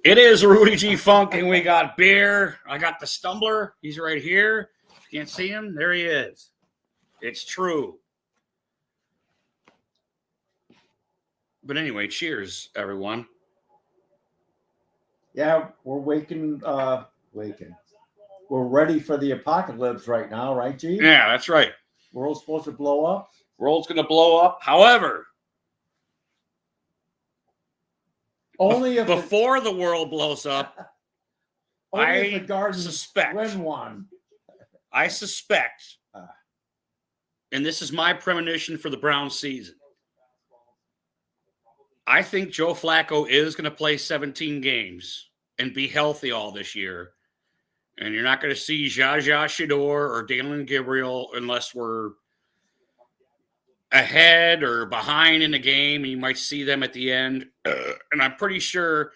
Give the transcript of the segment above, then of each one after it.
It is Rudy G. Funk, and we got beer. I got the Stumbler. He's right here. Can't see him. There he is. It's true. But anyway, cheers, everyone. Yeah, we're waking. We're ready for the apocalypse right now, right, G? Yeah, that's right. World's supposed to blow up. World's going to blow up. However, only if before the world blows up, only if the Gardens suspect. Win one. I suspect, and this is my premonition for the Browns season. I think Joe Flacco is going to play 17 games and be healthy all this year. And you're not going to see Jaja Shador or Dalen Gabriel unless we're ahead or behind in the game. And you might see them at the end. And I'm pretty sure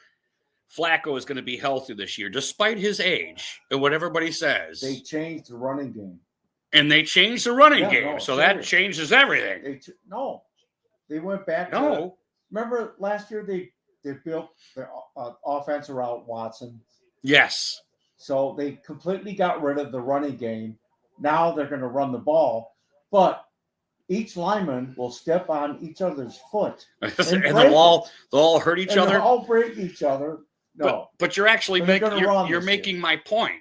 Flacco is going to be healthy this year, despite his age and what everybody says. They changed the running game. And they changed the running game. No, so serious. that changes everything. They went back to remember last year they built their offense around Watson. Yes. So they completely got rid of the running game. Now they're going to run the ball, but each lineman will step on each other's foot, and they'll all hurt each other. They'll all break each other. No, but you're actually making my point.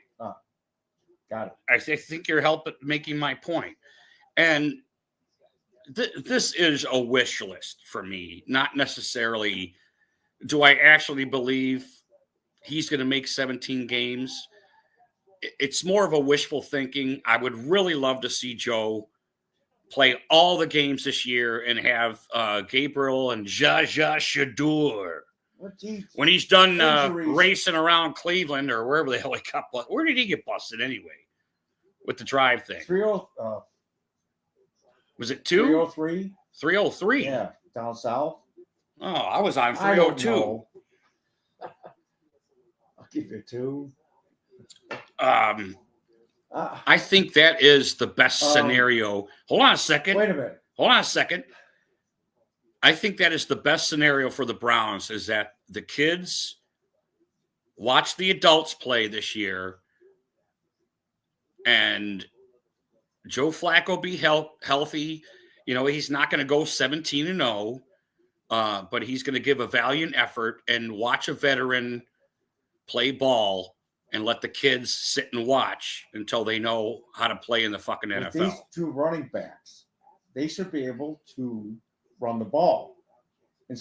Got it. I think you're making my point. And this is a wish list for me, not necessarily do I actually believe he's going to make 17 games. It's more of a wishful thinking. I would really love to see Joe play all the games this year and have Gabriel and Jaja Shador. When he's done racing around Cleveland or wherever the hell he got busted. Where did he get busted anyway with the drive thing? Was it 303? 303? Yeah, down south. Oh, I was on 302. I'll give you 2. I think that is the best scenario. Hold on a second. Wait a minute. Hold on a second. I think that is the best scenario for the Browns is that the kids watch the adults play this year and Joe Flacco be healthy. You know, he's not going to go 17-0, but he's going to give a valiant effort and watch a veteran play ball and let the kids sit and watch until they know how to play in the fucking NFL. These 2 running backs, they should be able to run the ball.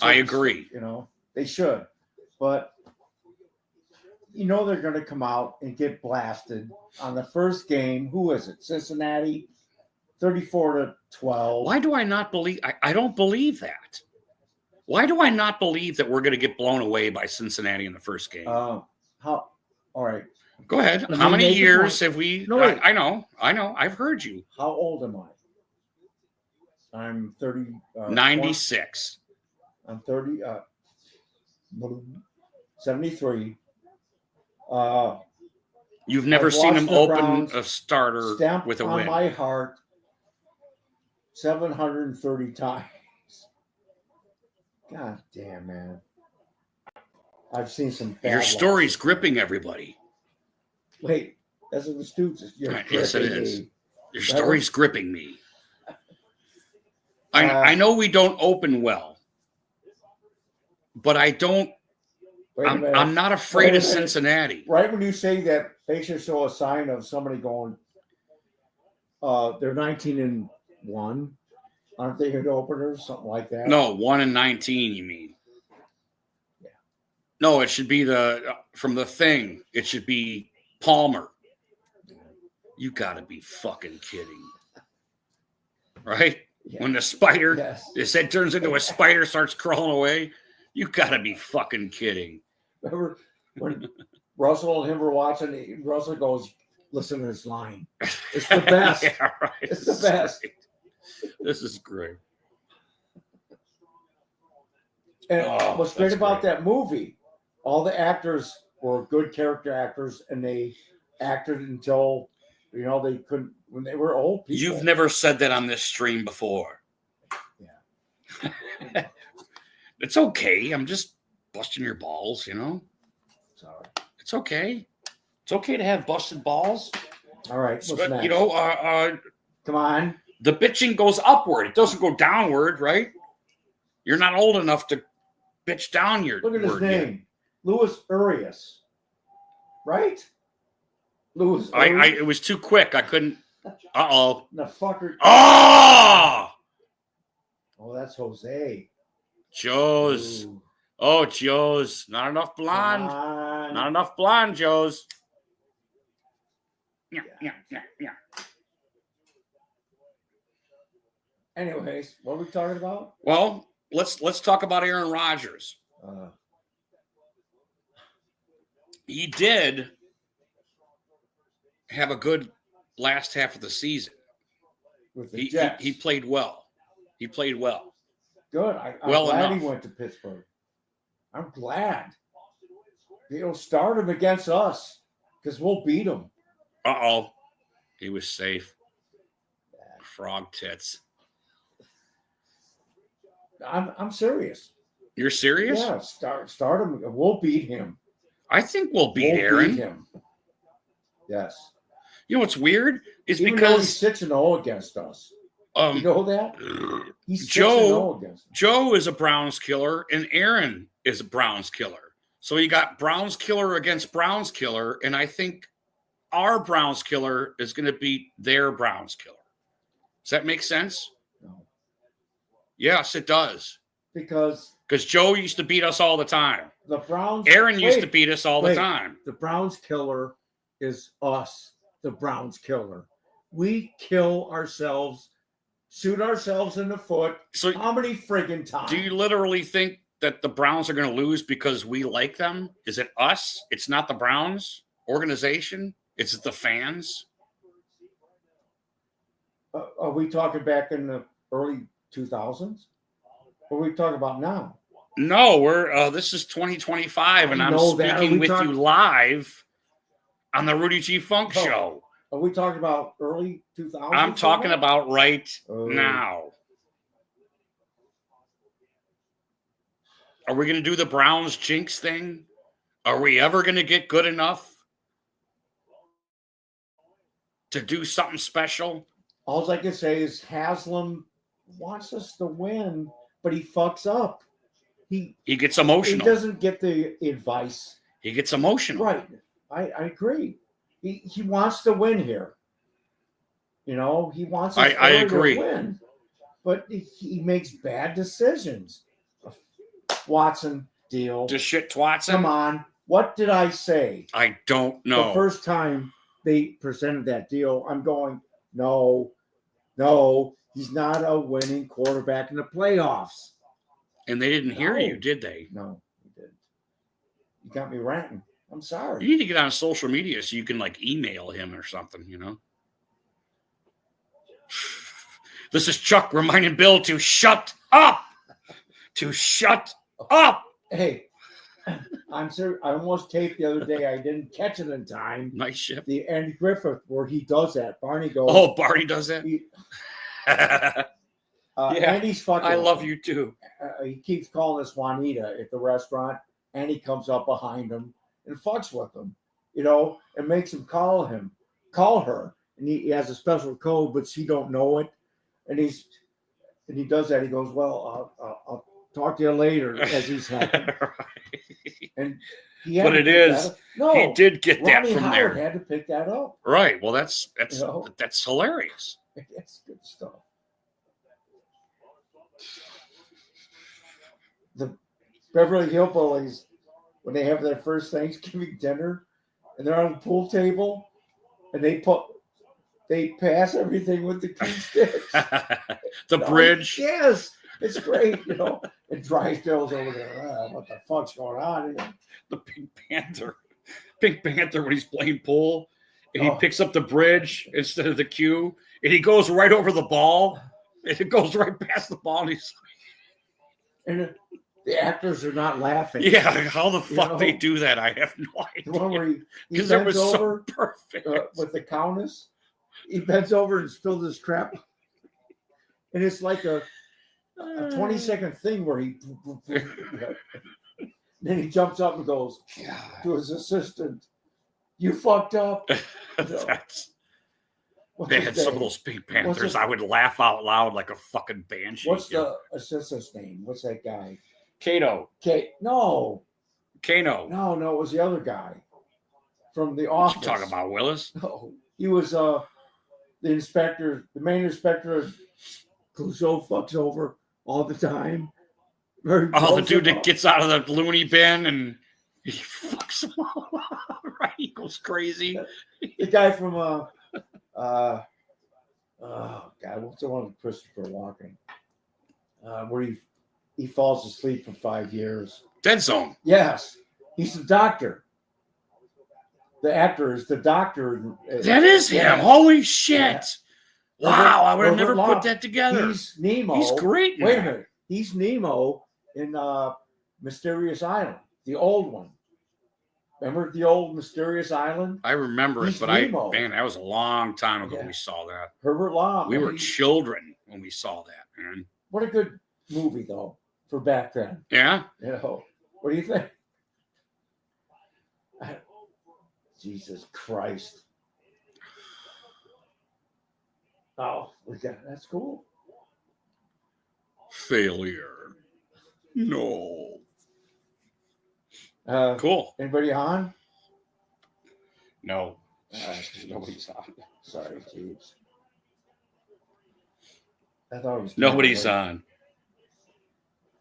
I agree. You know, they should. But, you know, they're going to come out and get blasted on the first game. Who is it? Cincinnati, 34-12. Why do I not believe? I don't believe that. Why do I not believe that we're going to get blown away by Cincinnati in the first game? All right. Go ahead. How many years have we? No, wait. I know. I've heard you. How old am I? I'm 30. 96. I'm 30. 73. You've never seen him open Browns a starter with a win. On my heart, 730 times. God damn, man. I've seen some bad Your story's gripping everybody. Wait, that's what the Stooges. Yes, it is. Your story's gripping me. I know we don't open well, but I don't. I'm not afraid of Cincinnati. Right when you say that, they should show a sign of somebody going. They're 19-1, aren't they? Good openers, something like that. No, 1-19. You mean? Yeah. No, it should be from the thing. It should be Palmer. You got to be fucking kidding, right? Yeah. When the spider, his head turns into a spider, starts crawling away. You got to be fucking kidding. Remember when Russell and him were watching, Russell goes, listen to this line. It's the best. Yeah, right. It's the best. Great. This is great. And what's great about that movie, all the actors were good character actors, and they acted until, they couldn't, when they were old people. You've never said that on this stream before. It's okay. I'm just busting your balls, you know? Sorry. It's okay. It's okay to have busted balls. All right. What's But, next? you know, Come on. the bitching goes upward. It doesn't go downward, right? You're not old enough to bitch down your Look at his word name. yet. Louis Urias. Right? Louis It was too quick. I couldn't. Uh-oh. The fucker. Oh! Oh, that's Jose. Joe's. Ooh. Oh, Joe's. Not enough blonde. Come on. Not enough blonde, Joe's. Yeah. Anyways, what are we talking about? Well, let's talk about Aaron Rodgers. He did have a good last half of the season. With the Jets. He played well. He played well. Good. I'm Well glad enough. he went to Pittsburgh. I'm glad. He'll start him against us because we'll beat him. Uh-oh. He was safe. Frog tits. I'm serious. You're serious? Yeah, start him. We'll beat him. I think we'll beat Aaron. Beat him. Yes. You know what's weird? Is Even because though he's 6-0 against us. You know that? He's 6-0 against us. Joe is a Browns killer, and Aaron is a Browns killer. So you got Browns killer against Browns killer, and I think our Browns killer is going to beat their Browns killer. Does that make sense? No. Yes, it does. Because Joe used to beat us all the time. the Browns. Aaron used to beat us all the wait. time. The Browns killer is us, the Browns killer. We kill ourselves, shoot ourselves in the foot. So how many friggin' times? do you literally think that the Browns are going to lose because we like them? Is it us? It's not the Browns organization? It's the fans? Are we talking back in the early 2000s? What are we talking about now? No, we're this is 2025, and I'm speaking with you live on the Rudy G. Funk Show. Are we talking about early 2000s? I'm talking about right now. Are we going to do the Browns jinx thing? Are we ever going to get good enough to do something special? All I can say is Haslam wants us to win, but he fucks up. He gets emotional. He doesn't get the advice. He gets emotional. Right. I agree. He wants to win here. You know, he wants us I agree. to win. But he makes bad decisions. Watson deal. Just shit Twatson. Come on. What did I say? I don't know. The first time they presented that deal, I'm going, no, he's not a winning quarterback in the playoffs. And they didn't hear you, did they? No, he didn't. You got me ranting. I'm sorry. You need to get on social media so you can email him or something, you know? This is Chuck reminding Bill to shut up. To shut up. Hey, I'm sorry. I almost taped the other day. I didn't catch it in time. Nice shift. The Andy Griffith where he does that. Barney goes. Oh, Barney does that? Andy's fucking. I love you too. He keeps calling us Juanita at the restaurant. Andy comes up behind him and fucks with him, you know, and makes him call her. And he has a special code, but she don't know it. And he does that. He goes, well, I'll talk to you later as he's having. And he had he did get that from Howard there. Had to pick that up. Right. Well, that's hilarious. That's good stuff. The Beverly Hillbillies, when they have their first Thanksgiving dinner, and they're on the pool table, and they pass everything with the key sticks. The bridge. Yes, it's great, you know. And Drysdale's over there. What the fuck's going on? You know? The Pink Panther, when he's playing pool, and he picks up the bridge instead of the cue, and he goes right over the ball, and it goes right past the ball, and the actors are not laughing. Yeah, how the fuck they do that, I have no idea. The one where he bends it was over so perfect. With the countess. He bends over and spills his crap. And it's like a a 20-second thing where he then he jumps up and goes to his assistant, "You fucked up." That's, What's they his had some of name? those Pink Panthers. his- I would laugh out loud like a fucking banshee. What's the assistant's name? What's that guy? Kato? No, Kano. no, it was the other guy from the What office. you talking about, Willis? No, he was the inspector, the main inspector. Clouseau fucks over all the time. Oh, the dude that gets out of the loony bin and he fucks him all up, right? He goes crazy. The guy from oh God, what's the one with Christopher Walken? Where he falls asleep for 5 years. Dead Zone. Yes, he's the doctor. The actor is the doctor. That is him. Yeah. Holy shit. Yeah. Wow, I would have Robert never Long. put that together. He's Nemo. He's great. Wait a minute. He's Nemo in Mysterious Island, the old one. Remember the old Mysterious Island? I remember He's it, but Nemo. man, that was a long time ago Yeah. we saw that. Herbert Lom. We were children when we saw that, man. What a good movie, though, for back then. Yeah? You know, what do you think? Jesus Christ. Oh, that's cool. Failure. No. Uh, Cool. Anybody on? No. Nobody's on. Sorry, Jeeves. I thought it was Nobody's on.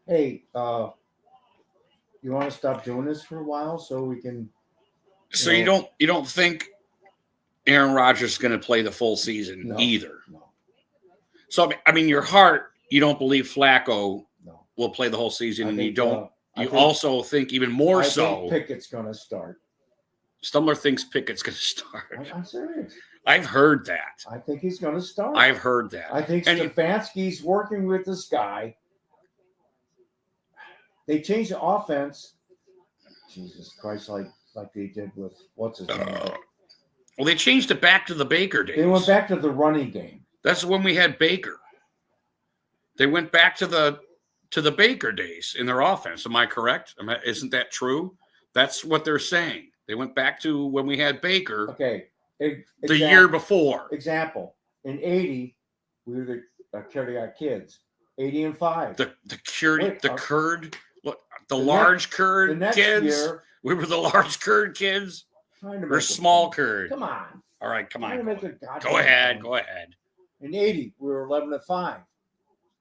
Hey, you want to stop doing this for a while so we can? So you don't think Aaron Rodgers is going to play the full season No. either? No. So I mean, your heart, you don't believe Flacco No. will play the whole season, and you think, don't. I You think- also think even more I so. think Pickett's going to start. Stumler thinks Pickett's going to start. I'm serious. I've heard that. I think he's going to start. I've heard that. I think And Stefanski's working with this guy. They changed the offense. Jesus Christ, like they did with what's his name? Well, they changed it back to the Baker days. They went back to the running game. That's when we had Baker. They went back to the Baker days in their offense. Am I correct? Isn't that true? That's what they're saying. They went back to when we had Baker Okay. the year before. Example. In 80, we were the cardiac kids. 80 and 5. The curd, look, the The large the curd next kids. year, We were the large curd kids. trying to We're make a small point. curd. Come on. All right, come Trying on. to make a goddamn Go ahead. point. Go ahead. In 80, we were 11 and 5.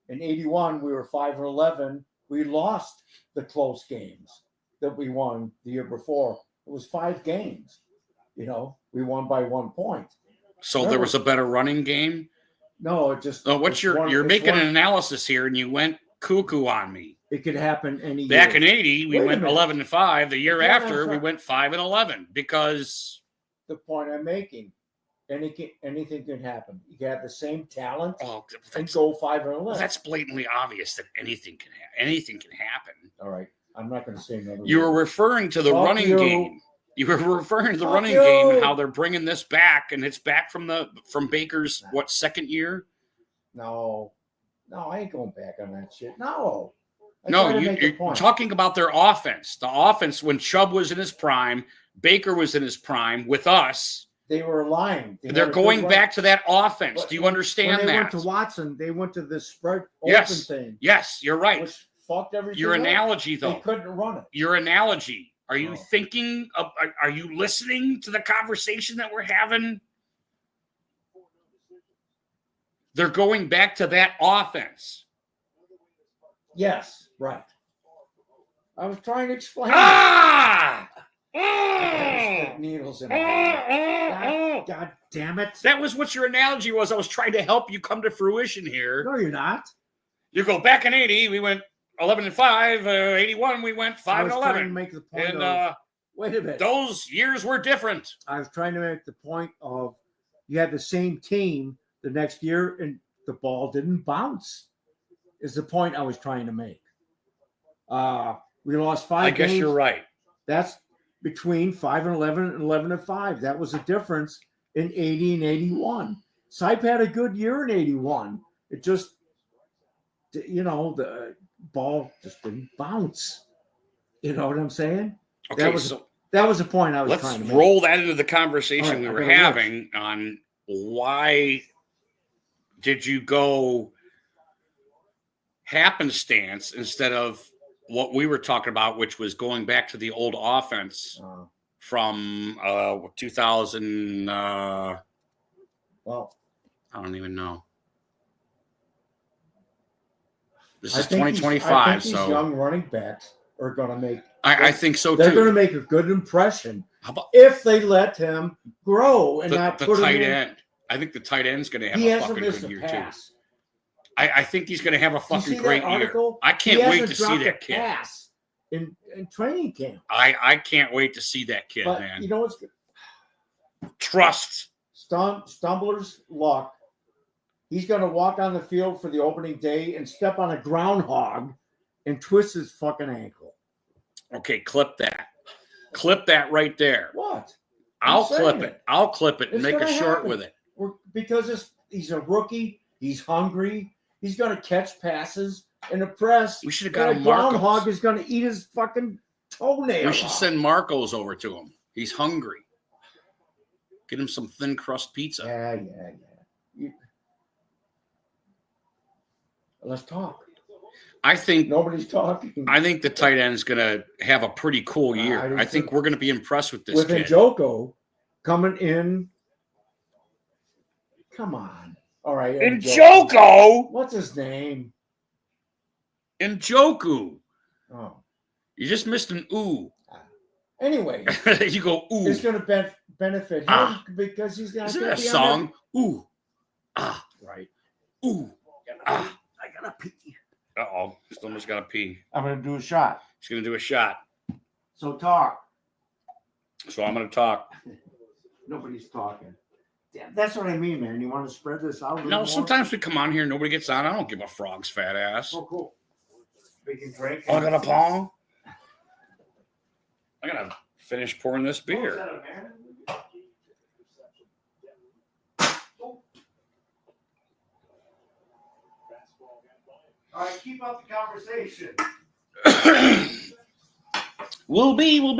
In 81, we were 5 and 11. We lost the close games that we won the year before. It was 5 games. You know, we won by 1 point. So there was a better running game. No, it just. Oh, it's one- you're it's making one- an analysis here, and you went cuckoo on me. It could happen any Back year. in 80, we Wait a went minute. 11-5. The year Yeah, after, that's we right. went 5-11 because The point I'm making. Anything can happen. You can have the same talent and that's, go 5 and 11. that's blatantly obvious that anything can happen. Anything can happen. All right. I'm not going to say another You were word. referring to the Fuck running you. game. You were referring to the Fuck running you. game and how they're bringing this back, and it's back from Baker's second year? No, I ain't going back on that shit. No. I No, try to make a you're point. talking about their offense. The offense when Chubb was in his prime, Baker was in his prime with us. They were lying. They're going back to that offense. But Do you understand when they that? went to Watson, they went to this spread open Yes. thing, Yes, you're right. which fucked everything Your up. analogy, They though. couldn't run it. Your analogy. Are you No. thinking of, are you listening to the conversation that we're having? They're going back to that offense. Yes, right. I was trying to explain. Ah! Stick needles in my God damn it. That was what your analogy was. I was trying to help you come to fruition here. No, you're not. You go back in 80, we went 11-5. 81, we went I was trying to 5-11. make the point And of, wait a minute. those years were different. I was trying to make the point of you had the same team the next year and the ball didn't bounce. Is the point I was trying to make. We lost 5 I games. guess you're right. That's between 5 and 11 and 11 and 5. That was the difference in 80 and 81. Sipe had a good year in 81. It just the ball just didn't bounce. You know what I'm saying? Okay, that was the point I was let's trying to make. roll that into the conversation All right, we were having on why did you go happenstance instead of what we were talking about, which was going back to the old offense from 2000. Well, I don't even know. This I is think 2025. these So young running backs are going to make. I think so They're too. going to make a good impression How about if they let him grow and not the put tight him in. end? I think the tight end's going to have He a hasn't fucking missed good a year too. pass. I think he's going to have a Did you fucking see great that year. article? I can't wait to see dropped that a kid. pass in training camp. I can't wait to see that kid, But man. you know what's good? Trust. Stumbler's luck. He's going to walk on the field for the opening day and step on a groundhog and twist his fucking ankle. Okay, clip that. Clip that right there. What? I'll clip it. I'll clip it and It's make a gonna short happen. with it. Because he's a rookie. He's hungry. He's going to catch passes and the press. We should have got a him groundhog Marcos. is going to eat his fucking toenail. We should send Marcos over to him. He's hungry. Get him some thin crust pizza. Yeah. Let's talk. I think Nobody's talking. I think the tight end is going to have a pretty cool year. I think we're going to be impressed with this with kid. Njoku coming in. Come on. All right. Njoku? What's his name? Njoku. Oh. You just missed an ooh. Anyway. You go ooh. It's going to benefit him because he's not Isn't going that to be a song? Ooh. Right. Ooh. I got to pee. Uh-oh. Stomach's got to pee. I'm going to do a shot. He's going to do a shot. So talk. So I'm going to talk. Nobody's talking. Yeah, that's what I mean, man. You want to spread this out? No, sometimes we come on here and nobody gets on. I don't give a frog's fat ass. Oh, cool. We can drink. Oh, I got a pong. I got to finish pouring this beer. All right, keep up the conversation. We'll be. What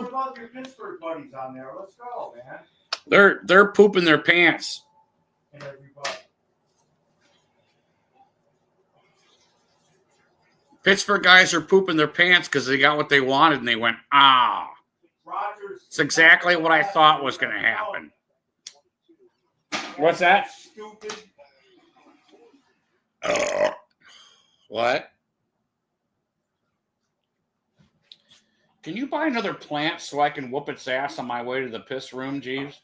about your Pittsburgh buddies on there? Let's go, man. They're pooping their pants. And everybody. Pittsburgh guys are pooping their pants because they got what they wanted and they went, Rodgers. It's exactly what I thought was going to happen. What's that? Stupid. What? Can you buy another plant so I can whoop its ass on my way to the piss room, Jeeves?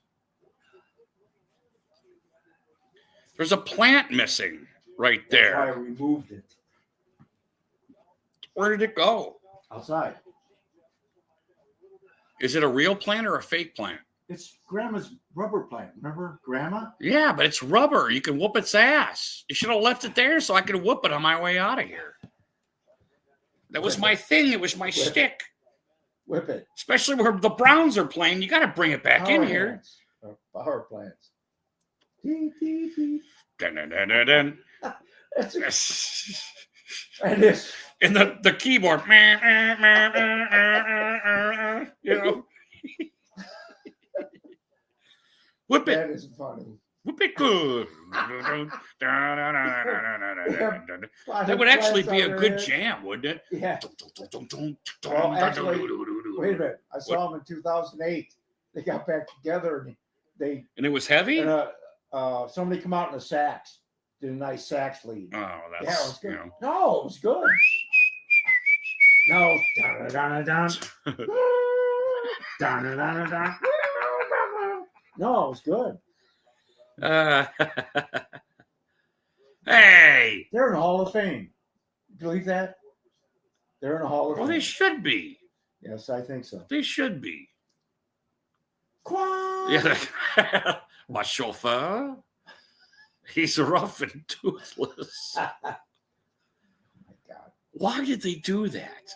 There's a plant missing right there. That's why I removed it. Where did it go? Outside. Is it a real plant or a fake plant? It's Grandma's rubber plant. Remember Grandma? Yeah, but it's rubber. You can whoop its ass. You should have left it there so I could whoop it on my way out of here. That was my thing. It was my shtick. Whip it. Especially where the Browns are playing. You got to bring it back in here. Power plants. Dun, dun, dun, dun, dun. And this. And the keyboard. You know. Whip it. That is funny. Whip it good. That would actually be a good jam, wouldn't it? Yeah. Well, actually, wait a minute. I saw them in 2008. They got back together and it was heavy? And, somebody come out in a sax. Did a nice sax lead. Oh, that's yeah, it was good. You know. No, it was good. No. No, it was good. Hey, they're in the Hall of Fame. Believe that? They're in the Hall of Fame. Well, they should be. Yes, I think so. They should be. Quack. Yeah, my chauffeur. He's rough and toothless. Oh my God. Why did they do that?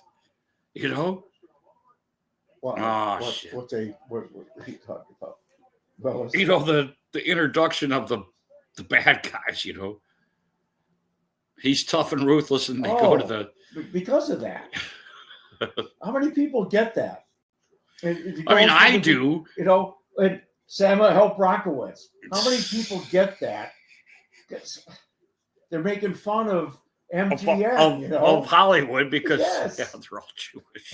You know? What are you talking about? Well, you know, the introduction of the bad guys, you know. He's tough and ruthless, and they go to the. Because of that. How many people get that? I mean, I do. You know, and Samuel Brockowitz. How many people get that? They're making fun of MGM, of Hollywood because yes. they're all Jewish.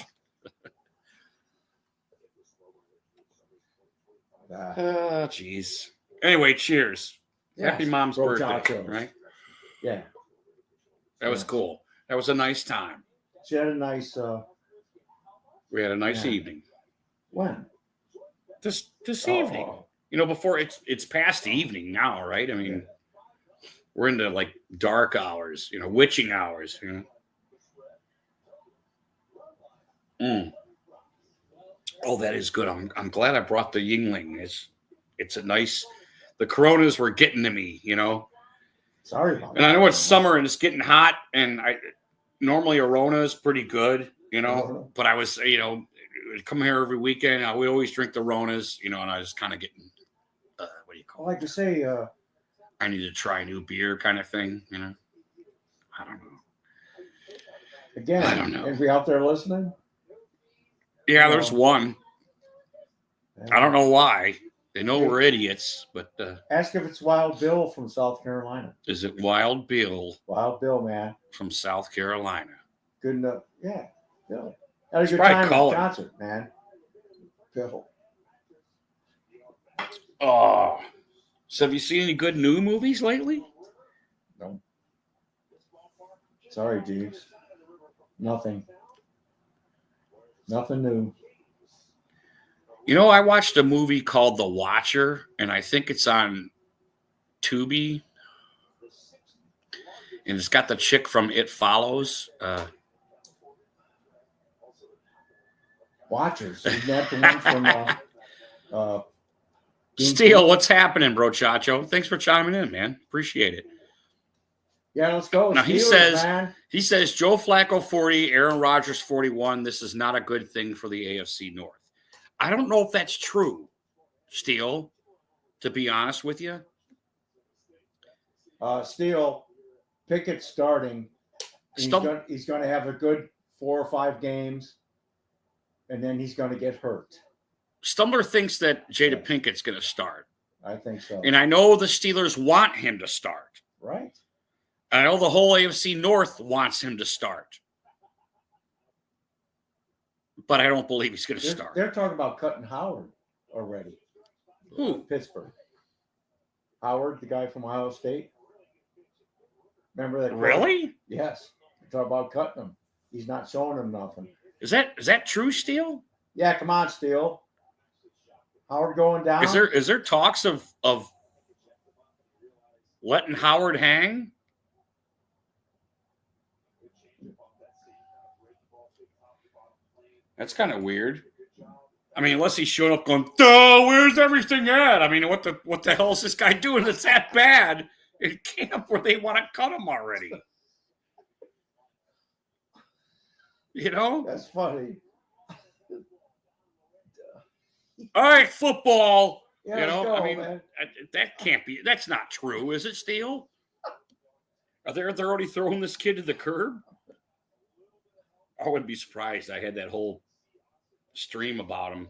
Jeez. Anyway, cheers. Yes. Happy Mom's birthday, right? Yeah. That was cool. That was a nice time. She had a nice. We had a nice evening. When? This evening. You know, before it's past evening now, right? I mean, we're into like dark hours, you know, witching hours, you know. Oh, that is good. I'm glad I brought the Yingling. It's a nice. The Coronas were getting to me, you know. Sorry about that. And I know it's summer and it's getting hot, and normally Arona is pretty good, you know. But I was, you know, come here every weekend. We always drink the Ronas, you know, and I was kind of getting, what do you call it? I like to say, I need to try new beer kind of thing, you know. I don't know. Again, I don't know. Anybody out there listening? Yeah, there's one. I don't know why. They know we're idiots, but ask if it's Wild Bill from South Carolina. Is it Wild Bill? Wild Bill, man, from South Carolina. Good enough. Yeah, Bill. That was a good time at the concert, man. Bill. Oh, so have you seen any good new movies lately? No. Sorry, Jeeves. Nothing new. You know, I watched a movie called The Watcher, and I think it's on Tubi. And it's got the chick from It Follows. Watchers. Isn't that the one from Steele, what's happening, bro, Chacho? Thanks for chiming in, man. Appreciate it. Yeah, let's go. Now, he says Joe Flacco 40, Aaron Rodgers 41. This is not a good thing for the AFC North. I don't know if that's true, Steele, to be honest with you. Steele, Pickett's starting. He's going to have a good 4 or 5 games, and then he's going to get hurt. Stumbler thinks that Jada Pinkett's going to start. I think so. And I know the Steelers want him to start. Right. I know the whole AFC North wants him to start. But I don't believe he's going to start. They're talking about cutting Howard already. Who? Pittsburgh. Howard, the guy from Ohio State. Remember that? Really? Yes. They're talking about cutting him. He's not showing him nothing. Is that true, Steele? Yeah, come on, Steele. Howard going down. Is there talks of letting Howard hang? That's kind of weird. I mean, unless he showed up going, "Duh, where's everything at?" I mean, what the hell is this guy doing that's that bad in camp where they want to cut him already? You know? That's funny. All right, football. Yeah, you know, go, I mean, man. that can't be. That's not true, is it, Steele? They're already throwing this kid to the curb? I wouldn't be surprised. I had that whole stream about him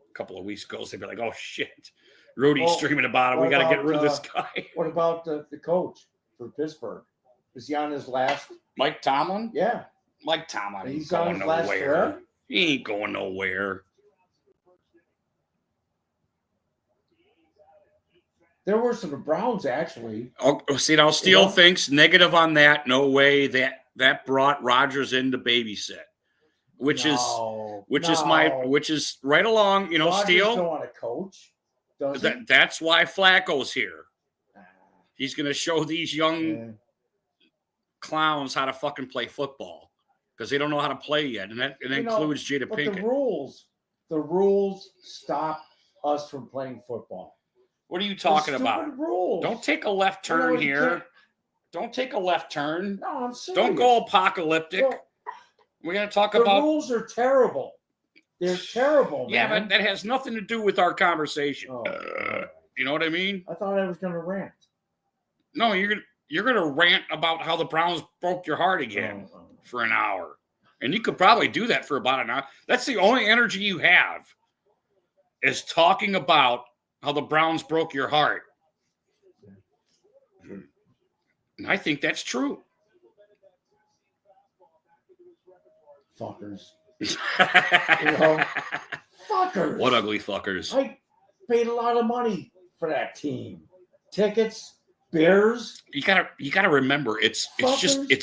a couple of weeks ago. So they'd be like, "Oh shit, Rudy's streaming about him. We got to get rid of this guy." What about the coach for Pittsburgh? Is he on his last? Mike Tomlin? Yeah, Mike Tomlin. He's going nowhere. He ain't going nowhere. There were some Browns actually. Oh, see now, Steele thinks negative on that. No way. That brought Rodgers in to babysit, which is right along. You know, Rodgers Steele don't want to coach. Does he? That's why Flacco's here. He's going to show these young clowns how to fucking play football because they don't know how to play yet, and that includes Jada Pinkett. The rules stop us from playing football. What are you talking about? Rules. Don't take a left turn here. Don't take a left turn. No, I'm serious. Don't go apocalyptic. We're going to talk about... The rules are terrible. They're terrible, man. Yeah, but that has nothing to do with our conversation. You know what I mean? I thought I was going to rant. No, you're going to... you're going to rant about how the Browns broke your heart again Oh. for an hour. And you could probably do that for about an hour. That's the only energy you have, is talking about how the Browns broke your heart. And I think that's true. Fuckers. You know? Fuckers. What ugly fuckers. I paid a lot of money for that team. Tickets, beers. You gotta remember, it's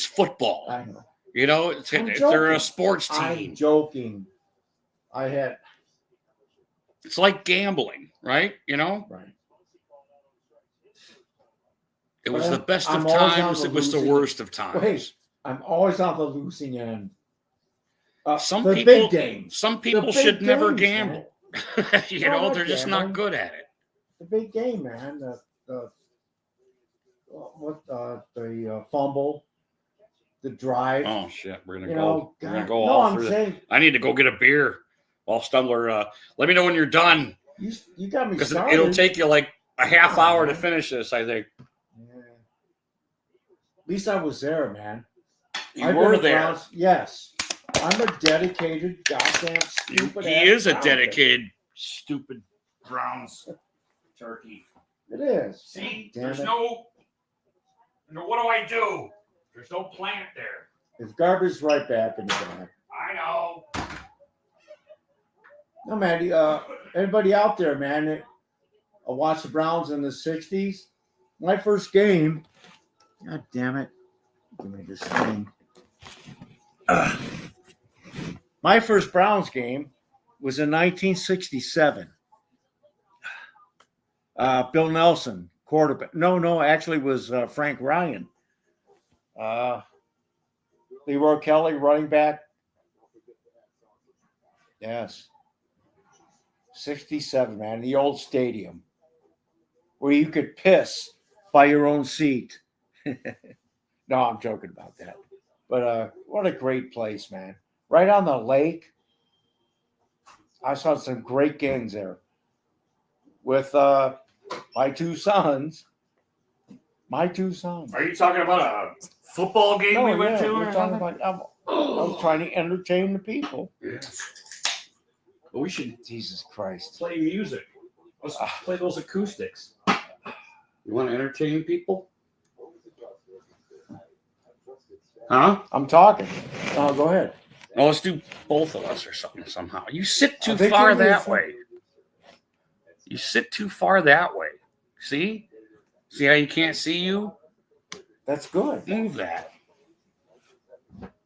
football. I know. You know, they're a sports team. I'm joking. It's like gambling, right? You know? Right. It was the best of times. It was the worst of times. Wait, I'm always on the losing end. Some the people, big games. Some people big should never games, gamble. You No, know, not they're just gambling. not good at it. The big game, man. The fumble, the drive. Oh shit, we're gonna You go. know, We're gonna God, go no, all I'm through. saying I need to go get a beer. While Stumbler, let me know when you're done, you got me because started. it'll take you like a half Oh, hour to man. finish this. I think Yeah. At least I was there, man. you I've were been there. around- yes. I'm a dedicated, goddamn stupid. He is a dedicated, stupid Browns turkey. It is. See, Damn there's it. no. What do I do? There's no plant there. It's garbage right back in the bag. I know. No, man. Everybody out there, man. I watched the Browns in the 60s. My first game. God damn it. Give me this thing. My first Browns game was in 1967. Bill Nelson, quarterback. No, actually it was Frank Ryan. Leroy Kelly, running back. Yes. 67, man. The old stadium where you could piss by your own seat. No, I'm joking about that. But what a great place, man. Right on the lake. I saw some great games there with my two sons. My two sons. Are you talking about a football game No, we went yeah, to? we're Or talking something? about, I was trying to entertain the people. Yeah. Well, we should Jesus Christ. play music. Let's play those acoustics. You want to entertain people? Huh? I'm talking. Oh, go ahead. No, let's do both of us or something somehow. You sit too I think far you're gonna that sit- way. You sit too far that way. See? See how you can't see you? That's good. Move that.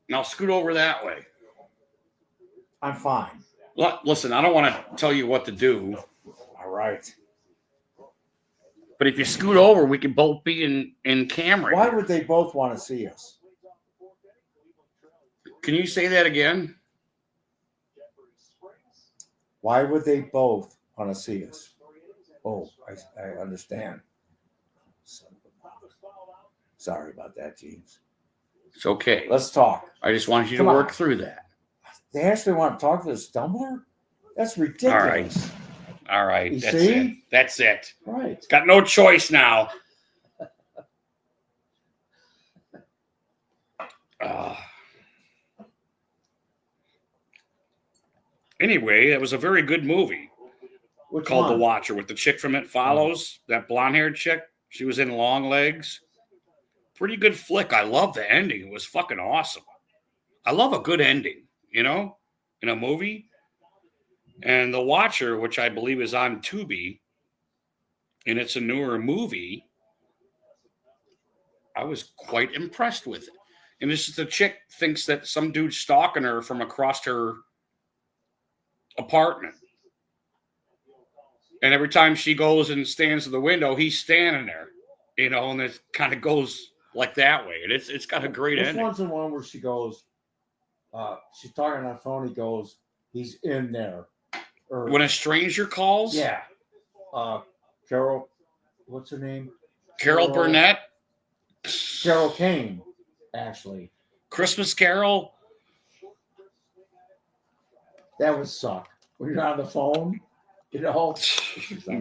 Now scoot over that way. I'm fine. Listen, I don't want to tell you what to do, All right. but if you scoot over, we can both be in camera. Why here. would they both want to see us? Can you say that again? Why would they both want to see us? Oh, I understand. Sorry about that, James. It's okay. Let's talk. I just wanted you to Come on. work through that. They actually want to talk to the stumbler? That's ridiculous. All right. You That's see? it. That's it. Right. Got no choice now. Anyway, it was a very good movie Which called one? The Watcher with the chick from It Follows, that blonde-haired chick. She was in Long Legs. Pretty good flick. I love the ending. It was fucking awesome. I love a good ending, you know, in a movie. And The Watcher, which I believe is on Tubi, and it's a newer movie, I was quite impressed with it. And this is the chick thinks that some dude's stalking her from across her apartment. And every time she goes and stands at the window, he's standing there, you know, and it kind of goes like that way. And it's got a great Which ending. one's the one where she goes, she's talking on the phone, he goes, he's in there. Or, When a stranger calls, yeah. Carol, what's her name? Carol Burnett, Carol Kane, actually. Christmas Carol. That would suck. When you're on the phone, You know,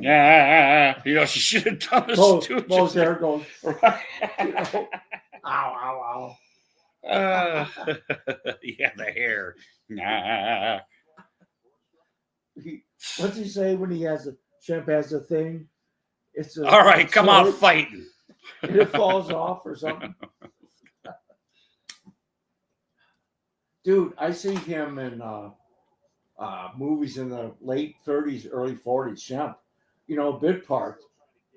Yeah, she should have done this too. Mo's hair goes, Right. ow. Yeah, the hair. Nah. What's he say when Shemp has a thing? It's All right, come out fighting. And it falls off or something. Dude, I see him in movies in the late 30s, early 40s. Shemp, bit part.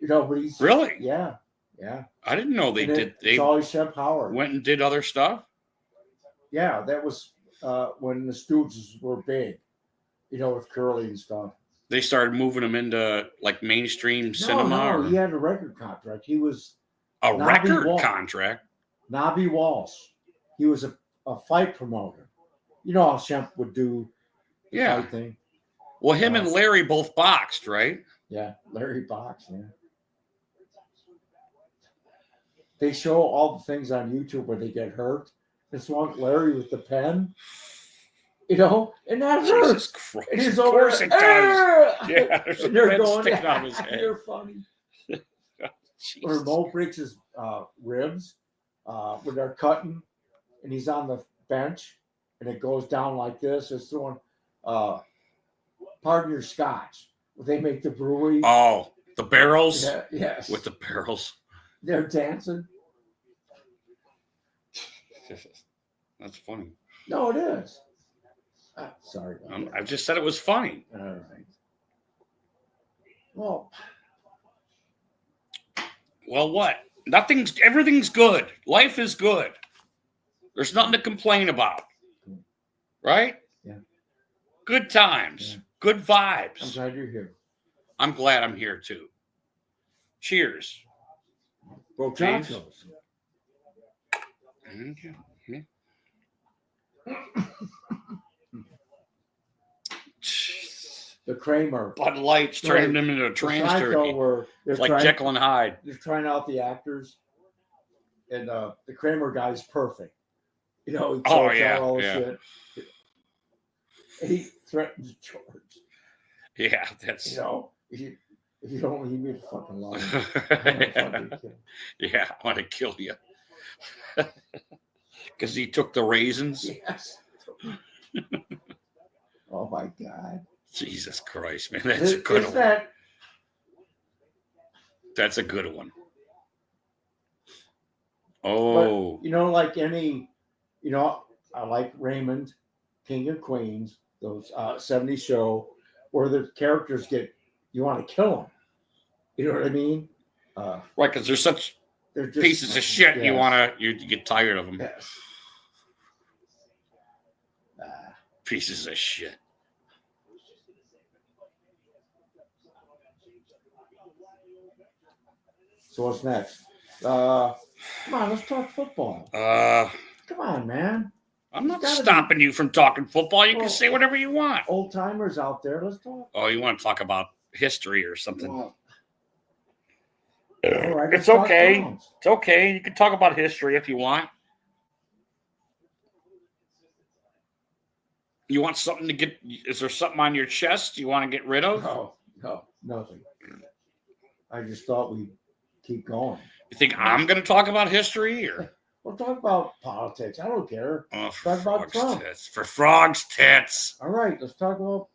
But he's Really? Yeah. I didn't know they did. It's always Shemp Howard. Went and did other stuff. Yeah, that was when the Stooges were big. With Curly and stuff. They started moving him into like mainstream cinema. No, he had a record contract. He was a record contract. Nobby Walsh. He was a fight promoter. You know how Shemp would do the fight thing. Well, him and Larry both boxed, right? Yeah, Larry boxed. Yeah. They show all the things on YouTube where they get hurt. This one, Larry with the pen. And that hurts. Jesus Christ. It is of course it does. Yeah, there's a pen sticking out of his head. You're funny. Or Mo breaks his ribs when they're cutting, and he's on the bench, and it goes down like this. It's throwing, pardon your scotch. They make the brewery. Oh, the barrels? Yeah, yes. With the barrels. They're dancing. That's funny. No, it is. Sorry. I just said it was funny. All right. Well, what? Everything's good. Life is good. There's nothing to complain about. Right? Yeah. Good times. Yeah. Good vibes. I'm glad you're here. I'm glad I'm here too. Cheers. Well, tacos. Okay. Yeah. The Kramer. Bud Light's turning them into a trans turkey. It's like Jekyll and Hyde. They're trying out the actors. And the Kramer guy's perfect. He all shit. He threatens George. Yeah, that's... if you don't leave me the fucking alone. Yeah, I want to kill you. Because he took the raisins? Yes. Oh, my God. Jesus Christ, man. That's a good one. That's a good one. Oh. But, like any, I like Raymond, King of Queens, those 70s show, where the characters you want to kill them. You know what I mean? Right, because they're such pieces of shit. Yes. You get tired of them. Yes. Pieces of shit. So what's next? Come on, let's talk football. Come on, man. I'm not stopping you from talking football. You can say whatever you want. Old timers out there, let's talk. Oh, you want to talk about history or something? Well, all right, it's okay. It's okay. You can talk about history if you want. You want something to get? Is there something on your chest you want to get rid of? No, nothing. I just thought we'd keep going. You think I'm going to talk about history, or we'll talk about politics? I don't care. Talk about Trump. For frogs' tits. All right, let's talk about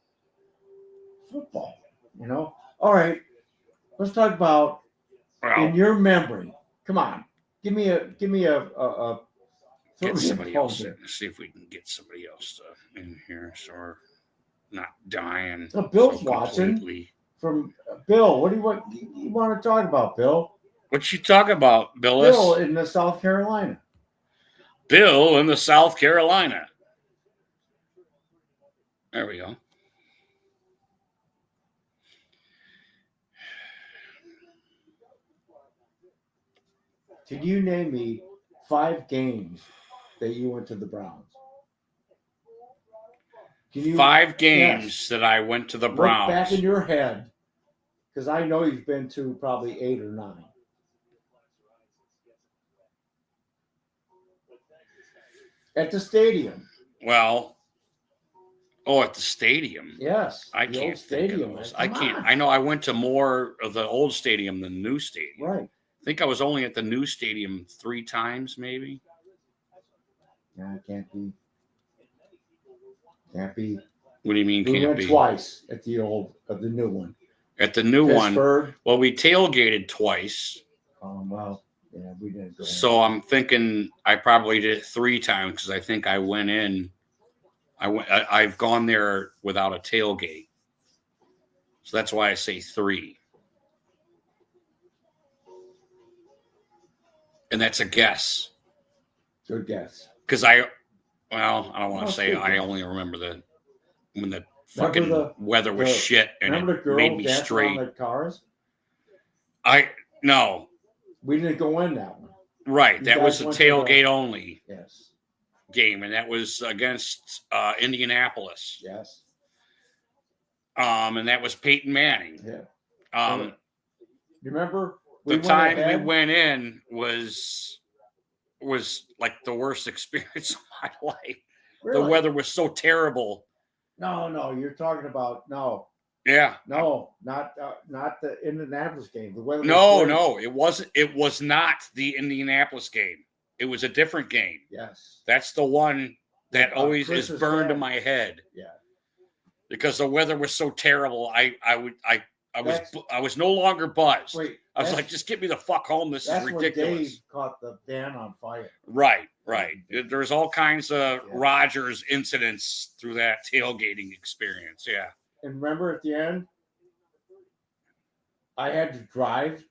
football. All right, let's talk about in your memory. Come on, give me a. Get somebody else in. Let's see if we can get somebody else in here, so we're not dying. Bill's watching. From Bill, what do you want to talk about, Bill? What you talk about, Billis? Bill in the South Carolina. Bill in the South Carolina. There we go. Can you name me 5 games that you went to the Browns? 5 games that I went to the Browns. Look back in your head, because I know you've been to probably 8 or 9. At the stadium. Well, Oh, at the stadium. Yes. I the can't old think of stadium. those. Man. I Come can't. on. I know I went to more of the old stadium than the new stadium. Right. I think I was only at the new stadium 3 times, maybe. Yeah, it can't be. Can't be. What do you mean We can't went be? twice at the new one. At the new Pittsburgh. one, well, we tailgated twice. Well, yeah, we didn't go. So I'm thinking I probably did it 3 times because I think I went in. I've gone there without a tailgate, so that's why I say 3. And that's a guess. Good guess. Because I don't want to say I guess. only remember when the fucking weather was shit and remember the it girl made me dancing straight. around the cars? No. We didn't go in that one. Right. You That guys was a went to tailgate only Yes. game, and that was against Indianapolis. Yes. And that was Peyton Manning. Yeah. You remember the time we went in was like the worst experience of my life. Really? The weather was so terrible. No, you're talking about Yeah. not the Indianapolis game. The weather. No, it wasn't. It was not the Indianapolis game. It was a different game. Yes. That's the one that always Chris is burned in dad. my head. Yeah. Because the weather was so terrible, I was no longer buzzed. Wait, I was like, just get me the fuck home. This is ridiculous. When Dave caught the van on fire. Right. There's all kinds of Rodgers incidents through that tailgating experience. Yeah. And remember at the end, I had to drive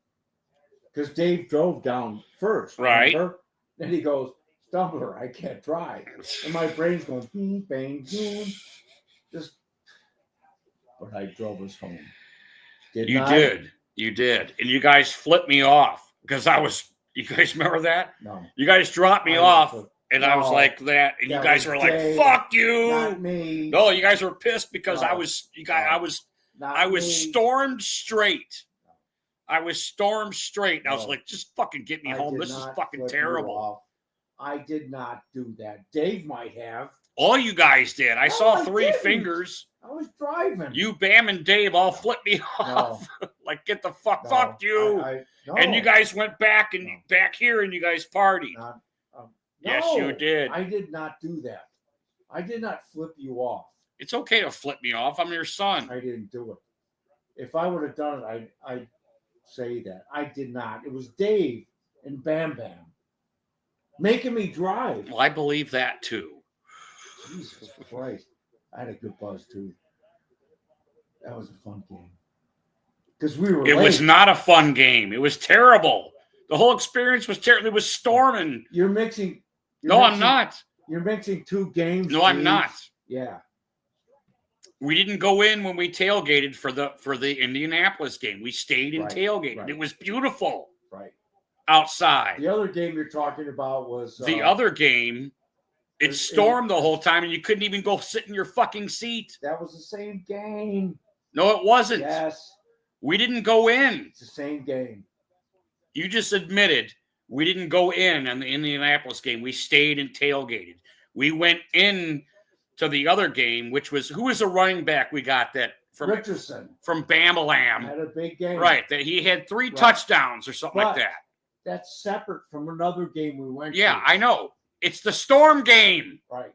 because Dave drove down first. Right. Remember? Then he goes, Stumbler, I can't drive. And my brain's going, bang, boom. But I drove us home. You did. And you guys flipped me off because you guys remember that? No. You guys dropped me off and I was like that. And you guys were like, Dave, fuck you. Not me. No, you guys were pissed because I was me. stormed straight. I was stormed straight. I was like, just fucking get me home. This is fucking terrible. I did not do that. Dave might have. All you guys did. I saw 3 fingers. I was driving. You, Bam, and Dave all flipped me off. Like, get the fuck, fuck you. No. And you guys went back and back here and you guys partied. Yes, you did. I did not do that. I did not flip you off. It's okay to flip me off. I'm your son. I didn't do it. If I would have done it, I'd say that. I did not. It was Dave and Bam Bam making me drive. Well, I believe that too. Jesus Christ. I had a good buzz too. That was a fun game. Because we were It late. was not a fun game. It was terrible. The whole experience was terrible. It was storming. I'm not. You're mixing 2 games. No, I'm not. Yeah. We didn't go in when we tailgated for the Indianapolis game. We stayed and tailgated. Right. It was beautiful. Right. Outside. The other game you're talking about was the other game. It stormed the whole time, and you couldn't even go sit in your fucking seat. That was the same game. No, it wasn't. Yes. We didn't go in. It's the same game. You just admitted we didn't go in on the Indianapolis game. We stayed and tailgated. We went in to the other game, which was who was the running back we got that from Richardson from Bamalam. Had a big game. Right. That he had 3 touchdowns or something like that. That's separate from another game we went to. Yeah, I know. It's the Storm game. Right.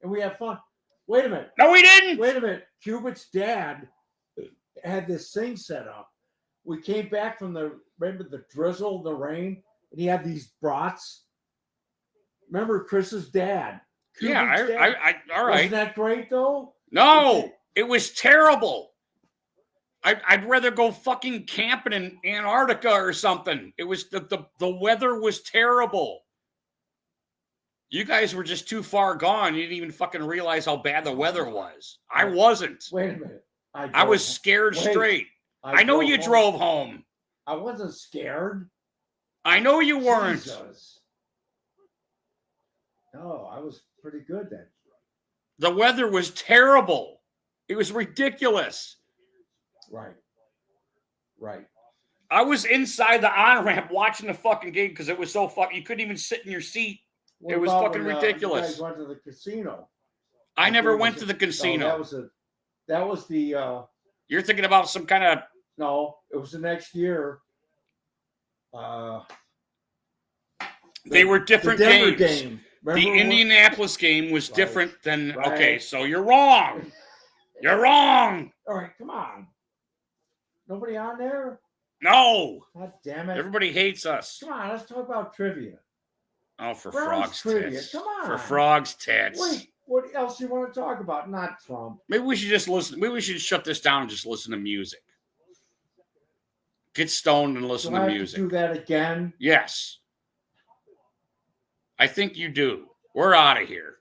And we had fun. Wait a minute. No, we didn't. Wait a minute. Cubitt's dad had this thing set up. We came back from remember the drizzle, the rain, and he had these brats. Remember Chris's dad? Cubitt's dad? All right. Wasn't that great though? No, it was terrible. I'd rather go fucking camping in Antarctica or something. It was the weather was terrible. You guys were just too far gone. You didn't even fucking realize how bad the weather was. I wasn't. Wait a minute. I was scared straight. I know you drove home. I wasn't scared. I know you weren't. Jesus. No, I was pretty good then. The weather was terrible. It was ridiculous. Right. I was inside the on-ramp watching the fucking game because it was so fucking. You couldn't even sit in your seat. It was fucking ridiculous. You guys went to the casino. I never went to the casino. No, that was the You're thinking about some kind of. no, it was the next year. They were different the Denver games. game. The Remember Indianapolis game was Right. different than. Right. Okay, so you're wrong. You're wrong. All right, come on. Nobody on there? No. God damn it. Everybody hates us. Come on, let's talk about trivia. Oh, for Browns frogs trivia. tits. Come on. For frogs tits. Wait, what else do you want to talk about? Not Trump. Maybe we should just listen. Maybe we should shut this down and just listen to music. Get stoned and listen Do I to have music. to do that again? Yes. I think you do. We're out of here.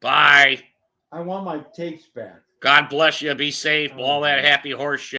Bye. I want my tapes back. God bless you. Be safe. All that happy horse shit.